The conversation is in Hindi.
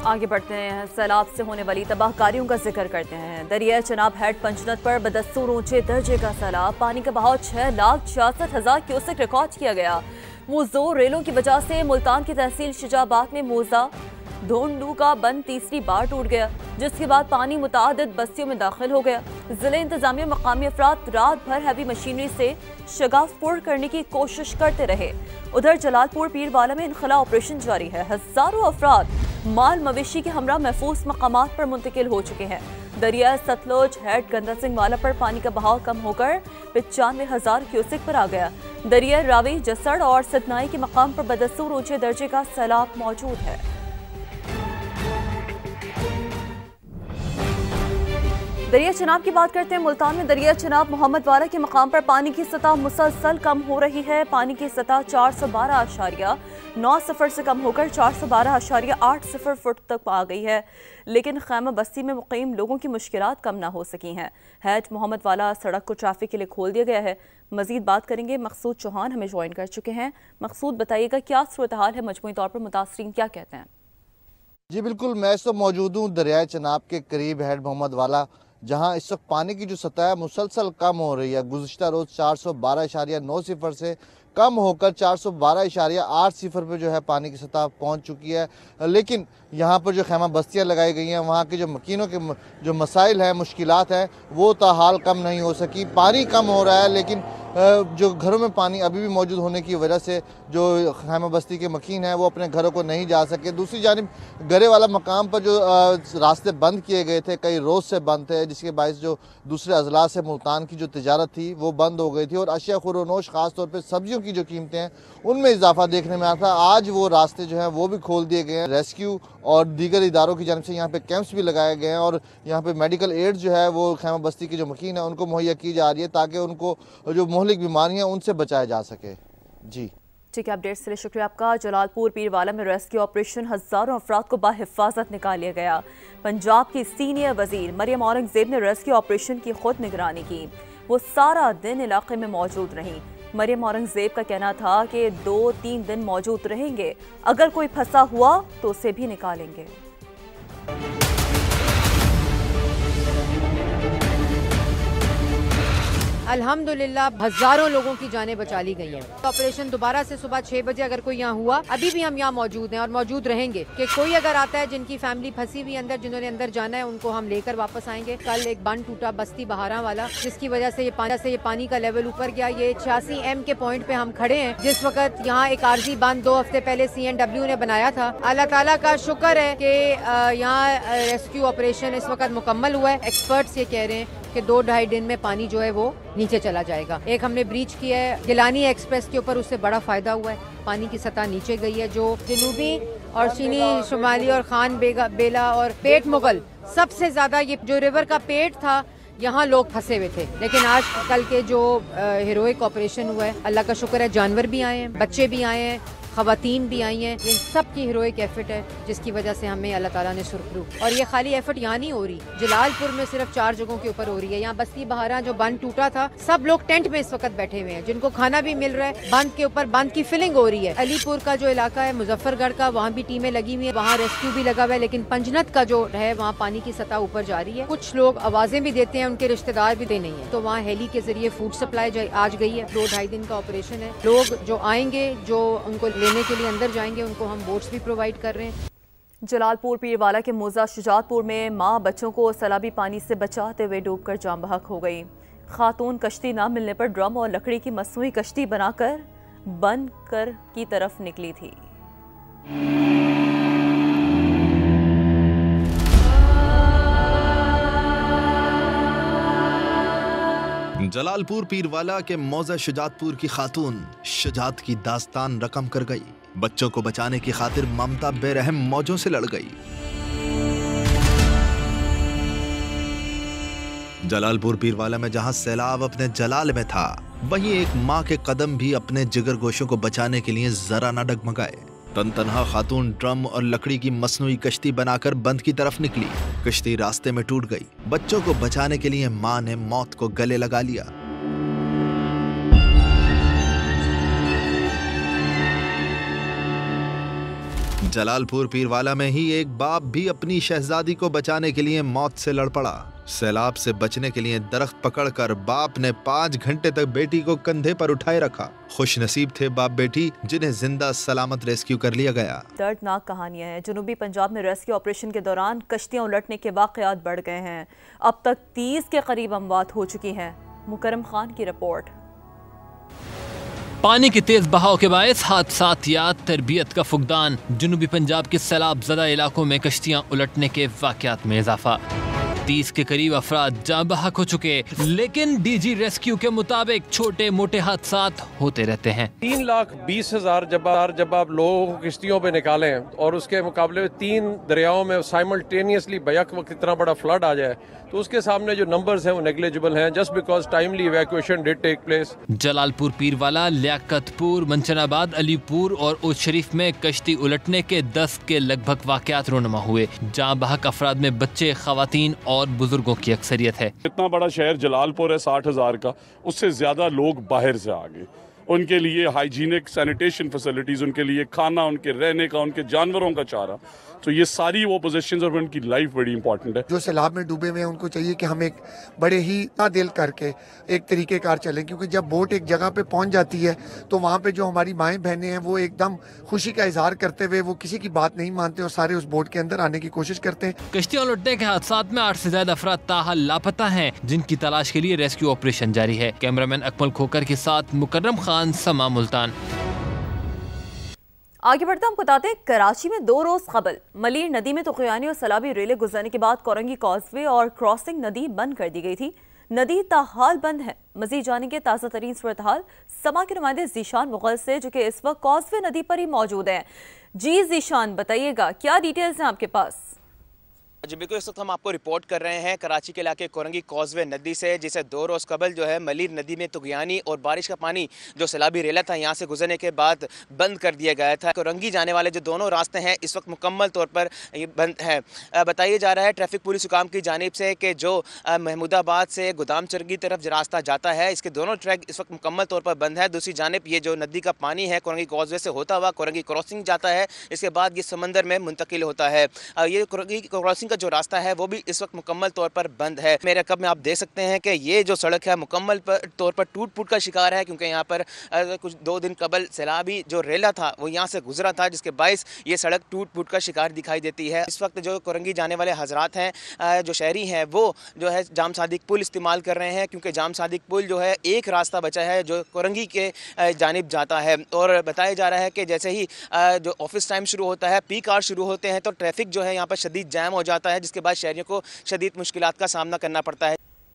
आगे बढ़ते हैं, सैलाब से होने वाली तबाहकारियों का जिक्र करते हैं। दरिया चनाब हेड पंचनद पर बदस्तूर ऊंचे दर्जे का सैलाब, पानी का बहाव 6,66,000 क्यूसेक रिकॉर्ड किया गया। मोज़ो रेलों की वजह से मुल्तान की तहसील शुजाबाद में मोजा धोंडू का बंद तीसरी बार टूट गया, जिसके बाद पानी मुतादिद बस्तियों में दाखिल हो गया। जिले इंतजामिया मकामी अफराद रात भर हैवी मशीनरी से शगाफ पुर करने की कोशिश करते रहे। उधर जलालपुर पीरवाला में इनखला ऑपरेशन जारी है। हजारों अफराद माल मवेशी के हमरा महफूज मकामात पर मुंतकिल हो चुके हैं। दरिया सतलुज हेड गंदा सिंह वाला पर पानी का बहाव कम होकर 95,000 क्यूसेक पर आ गया। दरिया रावी जसड़ और सतनाई के मकाम पर बदस्तूर ऊंचे दर्जे का सैलाब मौजूद है। दरिया चनाब की बात करते हैं। मुल्तान में दरिया चनाब मोहम्मद वाला के मकाम पर पानी की सतह मुसलसल कम हो रही है। पानी की सतह 412.9 सिफर से कम होकर 412.8 फुट तक आ गई है, लेकिन खैमा बस्ती में मुकीम लोगों की मुश्किलात कम ना हो सकी हैं। हैड मोहम्मद वाला सड़क को ट्रैफिक के लिए खोल दिया गया है। मजीद बात करेंगे, मकसूद चौहान हमें ज्वाइन कर चुके हैं। मकसूद, बताइएगा क्या सूरत हाल है, मजमूई तौर पर मुतासरीन क्या कहते हैं? जी बिल्कुल, मैं इस वक्त मौजूद हूँ दरियाए चनाब के करीब हेड मोहम्मद वाला, जहाँ इस वक्त पानी की जो सतह है मुसलसल कम हो रही है। गुज़िश्ता रोज़ 412.9 सिफर से कम होकर 412.8 सिफर पर जो है पानी की सतह पहुँच चुकी है। लेकिन यहाँ पर जो खैमा बस्तियाँ लगाई गई हैं, वहाँ के जो मकीनों के जो मसाइल हैं, मुश्किलात हैं, वो ताहाल कम नहीं हो सकी। पानी कम हो रहा है, लेकिन जो घरों में पानी अभी भी मौजूद होने की वजह से जो खैमा बस्ती के मकीन हैं वो अपने घरों को नहीं जा सके। दूसरी जानिब गरे वाला मकाम पर जो रास्ते बंद किए गए थे, कई रोज़ से बंद थे, जिसके बायस जो दूसरे अजला से मुल्तान की जो तिजारत थी वो बंद हो गई थी और अशिया खुरोनोश ख़ास तौर पर सब्जियों की जो कीमतें हैं उनमें इजाफा देखने में आता है। आज वो रास्ते जो हैं वो भी खोल दिए गए हैं। रेस्क्यू और दीगर इदारों की जानब से यहाँ पे कैंप्स भी लगाए गए हैं और यहाँ पे मेडिकल एड जो है वो खैमा बस्ती की जो मकीन है उनको मुहैया की जा रही है, ताकि उनको जो मोहलिक बीमारियाँ उनसे बचाया जा सके। जी ठीक है, अपडेट्स के लिए शुक्रिया आपका। जलालपुर पीरवाला में रेस्क्यू ऑपरेशन, हजारों अफराद को बाहिफाजत निकाल लिया गया। पंजाब की सीनियर वजीर मरियम औरंगजेब ने रेस्क्यू ऑपरेशन की खुद निगरानी की। वो सारा दिन इलाके में मौजूद रहीं। मरियम औरंगजेब का कहना था कि 2-3 दिन मौजूद रहेंगे, अगर कोई फंसा हुआ तो उसे भी निकालेंगे। अल्हम्दुलिल्लाह हजारों लोगों की जानें बचा ली गई हैं। ऑपरेशन दोबारा से सुबह 6 बजे अगर कोई यहाँ हुआ, अभी भी हम यहाँ मौजूद हैं और मौजूद रहेंगे कि कोई अगर आता है जिनकी फैमिली फंसी हुई अंदर, जिन्होंने अंदर जाना है, उनको हम लेकर वापस आएंगे। कल एक बंद टूटा बस्ती बहारा वाला, जिसकी वजह से ये पानी का लेवल ऊपर गया। ये 86 M के पॉइंट पे हम खड़े हैं, जिस वक्त यहाँ एक आर्जी बंद 2 हफ्ते पहले CNW ने बनाया था। अल्लाह ताला का शुक्र है कि यहाँ रेस्क्यू ऑपरेशन इस वक्त मुकम्मल हुआ है। एक्सपर्ट्स ये कह रहे हैं कि 2-2.5 दिन में पानी जो है वो नीचे चला जाएगा। एक हमने ब्रीच किया है गिलानी एक्सप्रेस के ऊपर, उससे बड़ा फायदा हुआ है। पानी की सतह नीचे गई है। जो जनूबी और चीनी शुमाली और खान बेला और पेट मुगल, सबसे ज्यादा ये जो रिवर का पेट था यहाँ लोग फंसे हुए थे। लेकिन आज कल के जो हीरोइक ऑपरेशन हुआ है, अल्लाह का शुक्र है, जानवर भी आए हैं, बच्चे भी आए हैं, खवातीन भी आई हैं। इन सब की हीरोइक एफर्ट है, जिसकी वजह से हमें अल्लाह ताला ने सुरखरू। और ये खाली एफर्ट यहाँ नहीं हो रही, जलालपुर में सिर्फ 4 जगहों के ऊपर हो रही है। यहाँ बस्ती बहारा जो बंद टूटा था, सब लोग टेंट में इस वक्त बैठे हुए हैं, जिनको खाना भी मिल रहा है। बंद के ऊपर बंद की फिलिंग हो रही है। अलीपुर का जो इलाका है, मुजफ्फरगढ़ का, वहाँ भी टीमें लगी हुई है, वहाँ रेस्क्यू भी लगा हुआ है। लेकिन पंजनद का जो है, वहाँ पानी की सतह ऊपर जा रही है। कुछ लोग आवाजें भी देते हैं, उनके रिश्तेदार भी दे नहीं है, तो वहाँ हेली के जरिए फूड सप्लाई आज गई है। 2-2.5 दिन का ऑपरेशन है। लोग जो आएंगे, जो उनको लेने के लिए अंदर जाएंगे, उनको हम बोट्स भी प्रोवाइड कर रहे हैं। जलालपुर पीरवाला के मोजा शुजातपुर में माँ बच्चों को सैलाबी पानी से बचाते हुए डूबकर जान बहक हो गई। खातून कश्ती न मिलने पर ड्रम और लकड़ी की मसनूई कश्ती बनाकर बनकर की तरफ निकली थी। जलालपुर पीरवाला के मौजा शुजातपुर की खातून शुजात की दास्तान रकम कर गई। बच्चों को बचाने की खातिर ममता बेरहम मौजों से लड़ गई। जलालपुर पीरवाला में जहां सैलाब अपने जलाल में था, वहीं एक माँ के कदम भी अपने जिगर गोशों को बचाने के लिए जरा न डगमगाए। तनतनहा खातून ड्रम और लकड़ी की मसनूई कश्ती बनाकर बंद की तरफ निकली। कश्ती रास्ते में टूट गई। बच्चों को बचाने के लिए माँ ने मौत को गले लगा लिया। जलालपुर पीरवाला में ही एक बाप भी अपनी शहजादी को बचाने के लिए मौत से लड़ पड़ा। सैलाब से बचने के लिए दरख्त पकड़कर बाप ने 5 घंटे तक बेटी को कंधे पर उठाए रखा। खुश नसीब थे बाप बेटी जिन्हें जिंदा सलामत रेस्क्यू कर लिया गया। दर्दनाक कहानियां हैं। जनूबी पंजाब में रेस्क्यू ऑपरेशन के दौरान कश्तियां उलटने के वाकयात बढ़ गए हैं। अब तक 30 के करीब अमवात हो चुकी हैं। मुकरम खान की रिपोर्ट। पानी के तेज बहाव के बायस हादसात या तरबियत का फुकदान। जनूबी पंजाब के सैलाब ज़दा इलाकों में कश्तियां उलटने के वाकयात में इजाफा। 30 के करीब अफराद जाँ बहक हो चुके, लेकिन डीजी रेस्क्यू के मुताबिक छोटे मोटे हादसात होते रहते हैं। 3,20,000 जब आप लोगों को किश्तियों पे निकालें और उसके मुकाबले में 3 दरियाओं में साइमल्टेनियसली बैक वक्त इतना बड़ा फ्लड आ जाए तो उसके सामने जो नंबर्स हैं वो नेग्लिजिबल हैं, just because timely evacuation did take place. Jalalpur Pirwala, Liaquatpur, Manchanabad, Alipur और ओज शरीफ में कश्ती उलटने के 10 के लगभग वाकयात रोनुमा हुए। जहाँ बहक अफराद में बच्चे, खवातीन और बुजुर्गों की अक्सरियत है। इतना बड़ा शहर जलालपुर है 60,000 का, उससे ज्यादा लोग बाहर से आ गए। उनके लिए हाइजीनिक सैनिटेशन फैसिलिटीज, उनके लिए खाना, उनके रहने का, उनके जानवरों का चारा, तो ये सारी वो पोजीशंस और उनकी लाइफ बड़ी इंपॉर्टेंट है। जो सैलाब में डूबे हुए हैं उनको चाहिए कि हम एक बड़े ही दिल करके एक तरीकेकार चलें, क्योंकि जब बोट एक जगह पे पहुंच जाती है तो वहाँ पे जो हमारी माएँ बहनें हैं वो एकदम खुशी का इजहार करते हुए वो किसी की बात नहीं मानते और सारे उस बोट के अंदर आने की कोशिश करते हैं। कश्तियां उलटने के हादसात में 8 से ज्यादा अफराद ताहाल लापता हैं, जिनकी तलाश के लिए रेस्क्यू ऑपरेशन जारी है। कैमरामैन अकमल खोकर के साथ मुकर्रम खान, समा, मुल्तान। आगे बढ़ते हम बताते हैं, कराची में 2 रोज कबल मलीर नदी में तुगयानी और सैलाबी रेले गुजरने के बाद कोरंगी कॉजवे और क्रॉसिंग नदी बंद कर दी गई थी। नदी ताहाल बंद है। मजीद जानेंगे ताज़ा तरीन सूरत हाल समा के नुमाइंदे जीशान मुगल से, जो कि इस वक्त कॉजवे नदी पर ही मौजूद है। जी जीशान, बताइएगा क्या डिटेल्स हैं आपके पास? जी बिल्कुल, इस वक्त हम आपको रिपोर्ट कर रहे हैं कराची के इलाके कोरंगी कॉजवे नदी से, जिसे 2 रोज़ कबल जो है मलीर नदी में तुगयानी और बारिश का पानी जो सैलाबी रेला था यहाँ से गुजरने के बाद बंद कर दिया गया था। कोरंगी जाने वाले जो दोनों रास्ते हैं इस वक्त मुकम्मल तौर पर ये बंद है। बताया जा रहा है ट्रैफिक पुलिस हुकाम की जानिब से कि जो महमूदाबाद से गोदाम चरगी तरफ जो रास्ता जाता है इसके दोनों ट्रैक इस वक्त मुकम्मल तौर पर बंद है। दूसरी जानिब ये जो नदी का पानी है कोरंगी कॉजवे से होता हुआ कोरंगी क्रॉसिंग जाता है, इसके बाद ये समंदर में मुंतकिल होता है। ये कोरंगी क्रॉसिंग का जो रास्ता है वो भी इस वक्त मुकम्मल तौर पर बंद है। मेरे कब में आप देख सकते हैं कि ये जो सड़क है मुकम्मल तौर पर टूट फूट का शिकार है, क्योंकि यहाँ पर कुछ 2 दिन कबल सैलाबी जो रेला था वो यहाँ से गुजरा था, जिसके बायस ये सड़क टूट फूट का शिकार दिखाई देती है। इस वक्त जो कोरंगी जाने वाले हजरात हैं, जो शहरी हैं, वो जो है जाम सादिक पुल इस्तेमाल कर रहे हैं, क्योंकि जाम सादिक पुल जो है एक रास्ता बचा है जो कोरंगी के जानिब जाता है। और बताया जा रहा है कि जैसे ही जो ऑफिस टाइम शुरू होता है, पीक आवर शुरू होते हैं, तो ट्रैफिक जो है यहाँ पर शदीद जैम हो जाता है, जिसके बाद शहरियों को शदीद मुश्किलात का सामना करना पड़ता है।